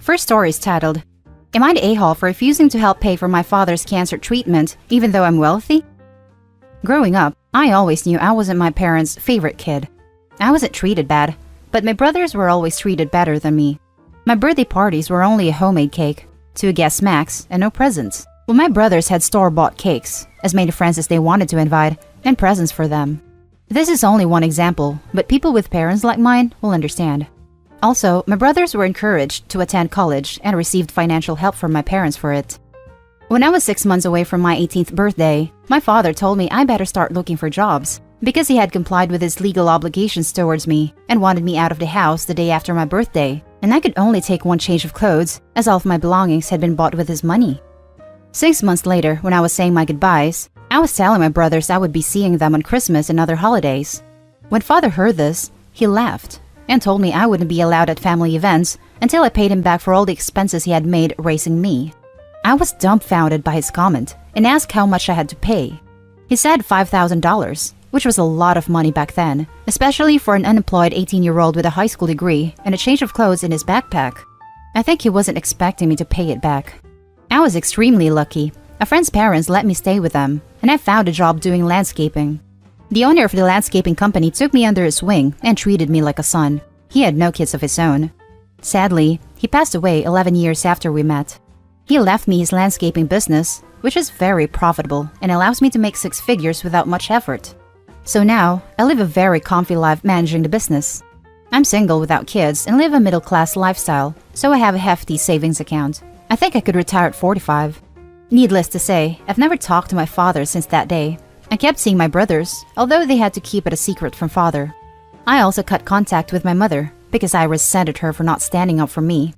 First story is titled, Am I the a-hole for refusing to help pay for my father's cancer treatment even though I'm wealthy? Growing up, I always knew I wasn't my parents' favorite kid. I wasn't treated bad, but my brothers were always treated better than me. My birthday parties were only a homemade cake, 2 guest max, and no presents. Well, my brothers had store-bought cakes, as many friends as they wanted to invite, and presents for them. This is only one example, but people with parents like mine will understand. Also, my brothers were encouraged to attend college and received financial help from my parents for it. When I was 6 months away from my 18th birthday, my father told me I better start looking for jobs because he had complied with his legal obligations towards me and wanted me out of the house the day after my birthday, and I could only take 1 change of clothes as all of my belongings had been bought with his money. 6 months later, when I was saying my goodbyes, I was telling my brothers I would be seeing them on Christmas and other holidays. When father heard this, he laughed and told me I wouldn't be allowed at family events until I paid him back for all the expenses he had made raising me. I was dumbfounded by his comment and asked how much I had to pay. He said $5,000, which was a lot of money back then, especially for an unemployed 18-year-old with a high school degree and a change of clothes in his backpack. I think he wasn't expecting me to pay it back. I was extremely lucky. A friend's parents let me stay with them, and I found a job doing landscaping. The owner of the landscaping company took me under his wing and treated me like a son. He had no kids of his own. Sadly, he passed away 11 years after we met. He left me his landscaping business, which is very profitable and allows me to make 6 figures without much effort. So now, I live a very comfy life managing the business. I'm single without kids and live a middle-class lifestyle, so I have a hefty savings account. I think I could retire at 45. Needless to say, I've never talked to my father since that day. I kept seeing my brothers, although they had to keep it a secret from father. I also cut contact with my mother because I resented her for not standing up for me.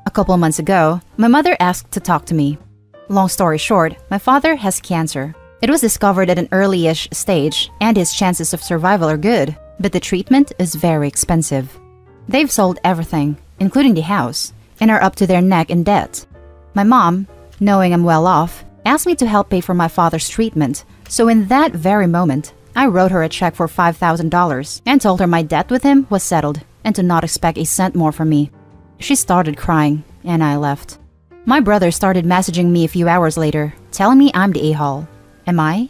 A couple months ago, my mother asked to talk to me. Long story short, my father has cancer. It was discovered at an early-ish stage, and his chances of survival are good, but the treatment is very expensive. They've sold everything, including the house, and are up to their neck in debt. My mom, knowing I'm well off, asked me to help pay for my father's treatment, so in that very moment, I wrote her a check for $5,000 and told her my debt with him was settled and to not expect a cent more from me. She started crying, and I left. My brother started messaging me a few hours later, telling me I'm the a-hole. Am I?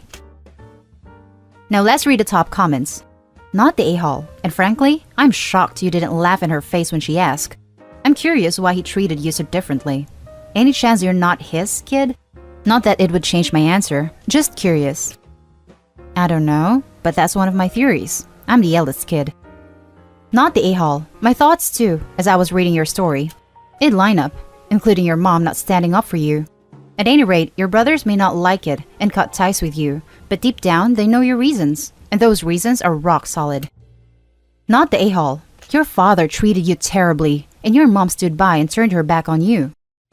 Now let's read the top comments. Not the a-hole, and frankly, I'm shocked you didn't laugh in her face when she asked. I'm curious why he treated you so differently. Any chance you're not his kid? Not that it would change my answer, just curious. I don't know, but that's one of my theories. I'm the eldest kid. Not the a-hole. My thoughts too, as I was reading your story. It'd line up, including your mom not standing up for you. At any rate, your brothers may not like it and cut ties with you, but deep down they know your reasons, and those reasons are rock solid. Not the a-hole. Your father treated you terribly, and your mom stood by and turned her back on you.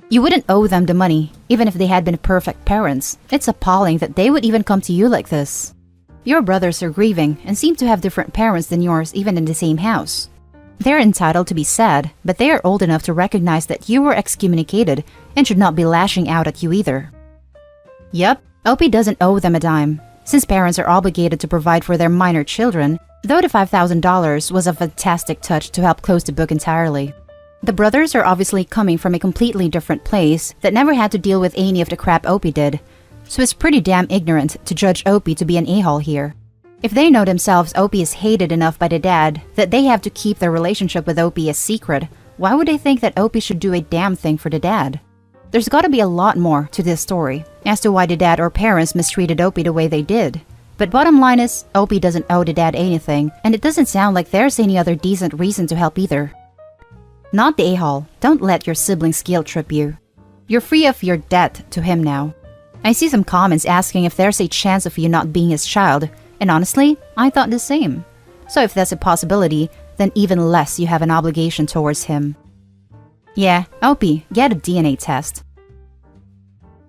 You wouldn't owe them the money, even if they had been perfect parents. It's appalling that they would even come to you like this. Your brothers are grieving and seem to have different parents than yours even in the same house. They're entitled to be sad, but they are old enough to recognize that you were excommunicated and should not be lashing out at you either. Yup, Opie doesn't owe them a dime, since parents are obligated to provide for their minor children, though the $5,000 was a fantastic touch to help close the book entirely. The brothers are obviously coming from a completely different place that never had to deal with any of the crap Opie did, so it's pretty damn ignorant to judge Opie to be an a-hole here. If they know themselves Opie is hated enough by the dad that they have to keep their relationship with Opie a secret, why would they think that Opie should do a damn thing for the dad? There's gotta be a lot more to this story as to why the dad or parents mistreated Opie the way they did. But bottom line is, Opie doesn't owe the dad anything, and it doesn't sound like there's any other decent reason to help either. Not the a-hole. Don't let your siblings guilt trip you. You're free of your debt to him now. I see some comments asking if there's a chance of you not being his child, and honestly, I thought the same. So if that's a possibility, then even less you have an obligation towards him. Yeah, Opie, get a DNA test.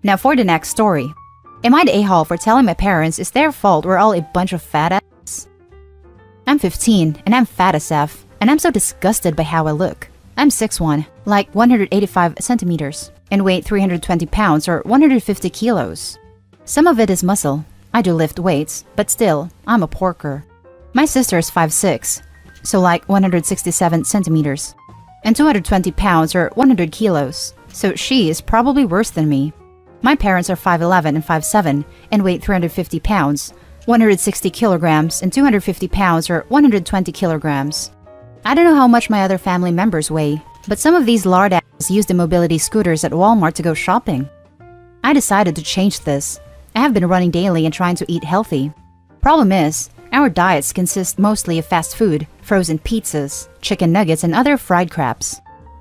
Now for the next story. Am I the a-hole for telling my parents it's their fault we're all a bunch of fat ass? I'm 15 and I'm fat as F, and I'm so disgusted by how I look. I'm 6'1", like 185 centimeters, and weigh 320 pounds or 150 kilos. Some of it is muscle. I do lift weights, but still, I'm a porker. My sister is 5'6", so like 167 centimeters. and 220 pounds or 100 kilos, so she is probably worse than me. My parents are 5'11 and 5'7 and weigh 350 pounds, 160 kilograms, and 250 pounds or 120 kilograms. I don't know how much my other family members weigh, but some of these lard-asses use the mobility scooters at Walmart to go shopping. I decided to change this. I have been running daily and trying to eat healthy. Problem is, our diets consist mostly of fast food, frozen pizzas, chicken nuggets, and other fried craps.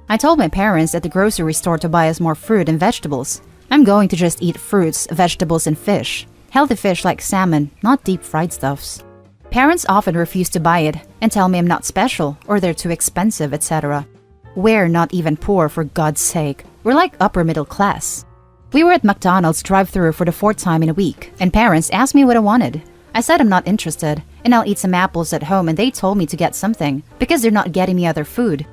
I told my parents at the grocery store to buy us more fruit and vegetables. I'm going to just eat fruits, vegetables, and fish. Healthy fish like salmon, not deep-fried stuffs. Parents often refuse to buy it and tell me I'm not special or they're too expensive, etc. We're not even poor, for God's sake. We're like upper middle class. We were at McDonald's drive-thru for the 4th time in a week, and parents asked me what I wanted. I said I'm not interested, and I'll eat some apples at home, and they told me to get something because they're not getting me other food.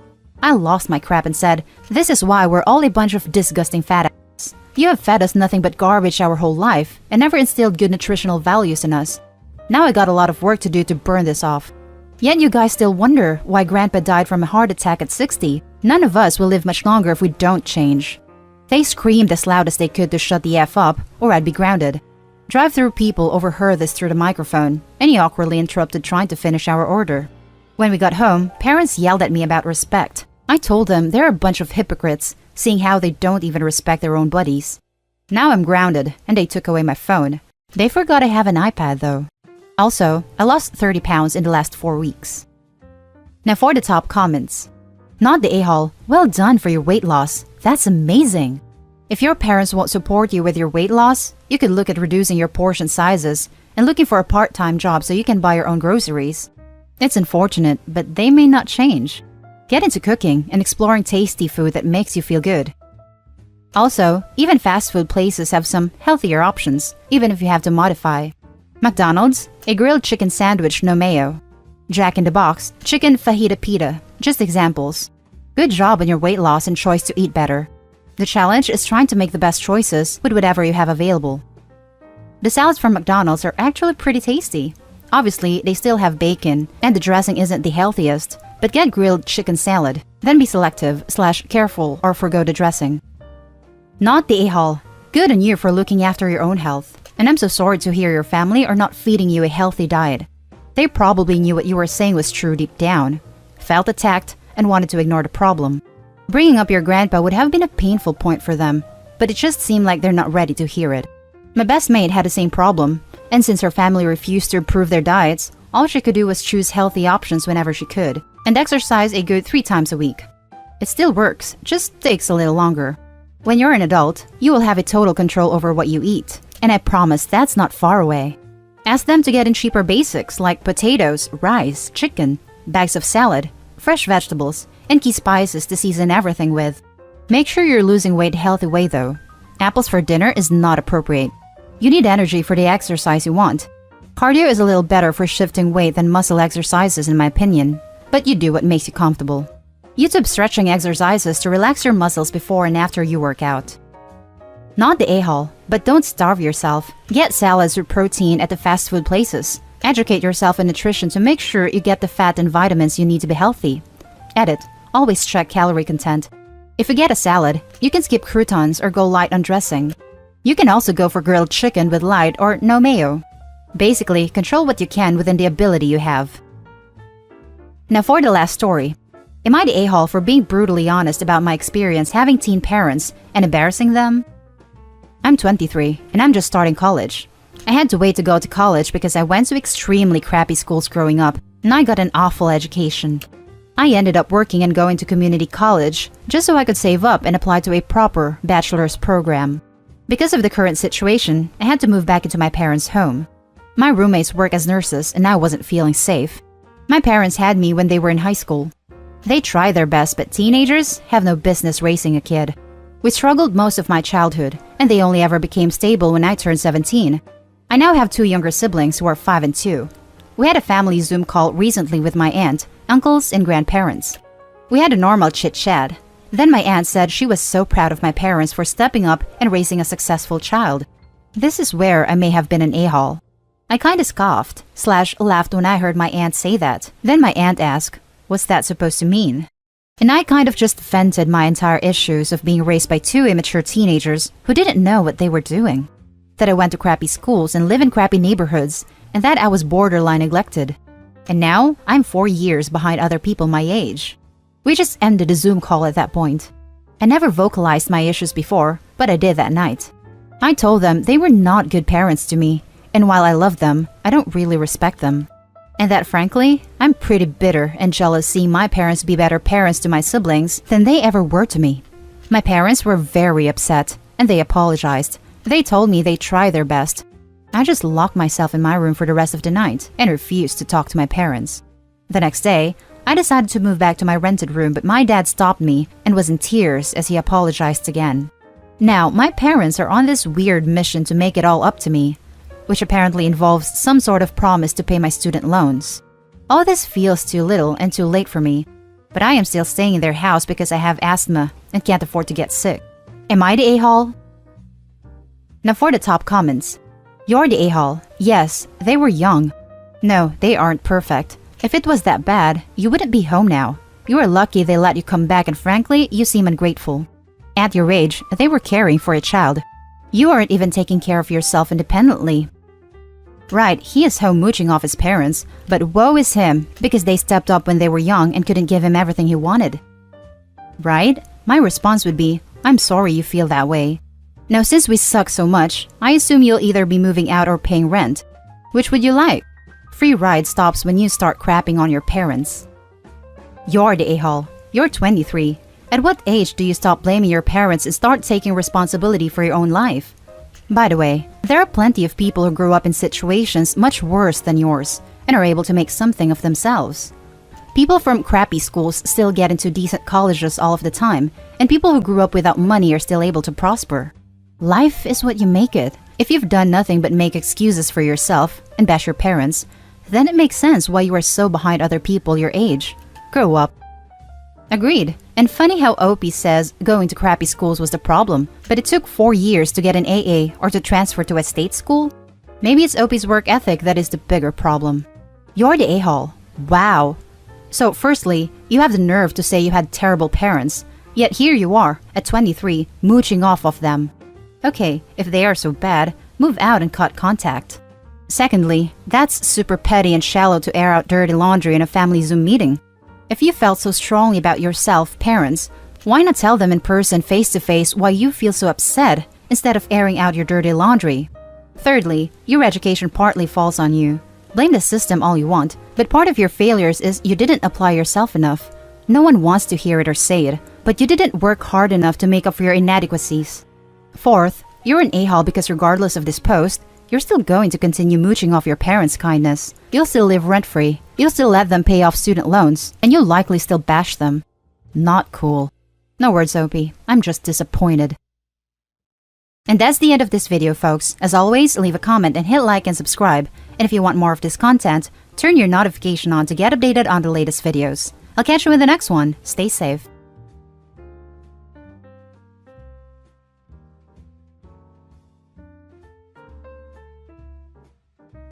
I lost my crap and said, "This is why we're all a bunch of disgusting fat asses. You have fed us nothing but garbage our whole life and never instilled good nutritional values in us. Now I got a lot of work to do to burn this off. Yet you guys still wonder why Grandpa died from a heart attack at 60. None of us will live much longer if we don't change." They screamed as loud as they could to shut the F up, or I'd be grounded. Drive-thru people overheard this through the microphone, and he awkwardly interrupted trying to finish our order. When we got home, parents yelled at me about respect. I told them they're a bunch of hypocrites, seeing how they don't even respect their own buddies. Now I'm grounded, and they took away my phone. They forgot I have an iPad, though. Also, I lost 30 pounds in the last 4 weeks. Now for the top comments. Not the a-hole, well done for your weight loss. That's amazing. If your parents won't support you with your weight loss, you could look at reducing your portion sizes and looking for a part-time job so you can buy your own groceries. It's unfortunate, but they may not change. Get into cooking and exploring tasty food that makes you feel good. Also, even fast food places have some healthier options, even if you have to modify. McDonald's, a grilled chicken sandwich, no mayo. Jack in the Box, chicken fajita pita, just examples. Good job on your weight loss and choice to eat better. The challenge is trying to make the best choices with whatever you have available. The salads from McDonald's are actually pretty tasty. Obviously, they still have bacon, and the dressing isn't the healthiest, but get grilled chicken salad, then be selective/careful or forgo the dressing. Not the a-hole. Good on you for looking after your own health, and I'm so sorry to hear your family are not feeding you a healthy diet. They probably knew what you were saying was true deep down, felt attacked, and wanted to ignore the problem. Bringing up your grandpa would have been a painful point for them, but it just seemed like they're not ready to hear it. My best mate had the same problem, and since her family refused to improve their diets, all she could do was choose healthy options whenever she could, and exercise a good 3 times a week. It still works, just takes a little longer. When you're an adult, you will have a total control over what you eat, and I promise that's not far away. Ask them to get in cheaper basics like potatoes, rice, chicken, bags of salad, fresh vegetables, and key spices to season everything with. Make sure you're losing weight a healthy way though. Apples for dinner is not appropriate. You need energy for the exercise you want. Cardio is a little better for shifting weight than muscle exercises in my opinion, but you do what makes you comfortable. YouTube stretching exercises to relax your muscles before and after you work out. Not the a-hole, but don't starve yourself. Get salads with protein at the fast food places. Educate yourself in nutrition to make sure you get the fat and vitamins you need to be healthy. Edit. Always check calorie content. If you get a salad, you can skip croutons or go light on dressing. You can also go for grilled chicken with light or no mayo. Basically, control what you can within the ability you have. Now for the last story. Am I the a-hole for being brutally honest about my experience having teen parents and embarrassing them? I'm 23, and I'm just starting college. I had to wait to go to college because I went to extremely crappy schools growing up, and I got an awful education. I ended up working and going to community college just so I could save up and apply to a proper bachelor's program. Because of the current situation, I had to move back into my parents' home. My roommates work as nurses, and I wasn't feeling safe. My parents had me when they were in high school. They try their best, but teenagers have no business raising a kid. We struggled most of my childhood, and they only ever became stable when I turned 17. I now have 2 younger siblings who are 5 and 2. We had a family Zoom call recently with my aunt, uncles, and grandparents. We had a normal chit-chat. Then my aunt said she was so proud of my parents for stepping up and raising a successful child. This is where I may have been an a-hole. I kinda scoffed/laughed when I heard my aunt say that. Then my aunt asked, "What's that supposed to mean?" And I kind of just vented my entire issues of being raised by two immature teenagers who didn't know what they were doing. That I went to crappy schools and live in crappy neighborhoods, and that I was borderline neglected. And now, I'm 4 years behind other people my age. We just ended a Zoom call at that point. I never vocalized my issues before, but I did that night. I told them they were not good parents to me, and while I love them, I don't really respect them. And that frankly, I'm pretty bitter and jealous seeing my parents be better parents to my siblings than they ever were to me. My parents were very upset, and they apologized. They told me they tried their best. I just locked myself in my room for the rest of the night and refused to talk to my parents. The next day, I decided to move back to my rented room, but my dad stopped me and was in tears as he apologized again. Now, my parents are on this weird mission to make it all up to me, which apparently involves some sort of promise to pay my student loans. All this feels too little and too late for me, but I am still staying in their house because I have asthma and can't afford to get sick. Am I the a-hole? Now for the top comments. You're the a-hole. Yes, they were young. No, they aren't perfect. If it was that bad, you wouldn't be home now. You are lucky they let you come back, and frankly, you seem ungrateful. At your age, they were caring for a child. You aren't even taking care of yourself independently. Right, he is home mooching off his parents, but woe is him because they stepped up when they were young and couldn't give him everything he wanted. Right? My response would be, I'm sorry you feel that way. Now since we suck so much, I assume you'll either be moving out or paying rent. Which would you like? Free ride stops when you start crapping on your parents. You're the a-hole. You're 23. At what age do you stop blaming your parents and start taking responsibility for your own life? By the way, there are plenty of people who grew up in situations much worse than yours and are able to make something of themselves. People from crappy schools still get into decent colleges all of the time, and people who grew up without money are still able to prosper. Life is what you make it. If you've done nothing but make excuses for yourself and bash your parents, then it makes sense why you are so behind other people your age. Grow up. Agreed. And funny how Opie says going to crappy schools was the problem, but it took 4 years to get an AA or to transfer to a state school? Maybe it's Opie's work ethic that is the bigger problem. You're the a-hole. Wow. So firstly, you have the nerve to say you had terrible parents, yet here you are, at 23, mooching off of them. Okay, if they are so bad, move out and cut contact. Secondly, that's super petty and shallow to air out dirty laundry in a family Zoom meeting. If you felt so strongly about yourself, parents, why not tell them in person face-to-face why you feel so upset instead of airing out your dirty laundry? Thirdly, your education partly falls on you. Blame the system all you want, but part of your failures is you didn't apply yourself enough. No one wants to hear it or say it, but you didn't work hard enough to make up for your inadequacies. Fourth, you're an a-hole because regardless of this post, you're still going to continue mooching off your parents' kindness. You'll still live rent-free. You'll still let them pay off student loans, and you'll likely still bash them. Not cool. No words, Opie. I'm just disappointed. And that's the end of this video, folks. As always, leave a comment and hit like and subscribe. And if you want more of this content, turn your notification on to get updated on the latest videos. I'll catch you in the next one. Stay safe.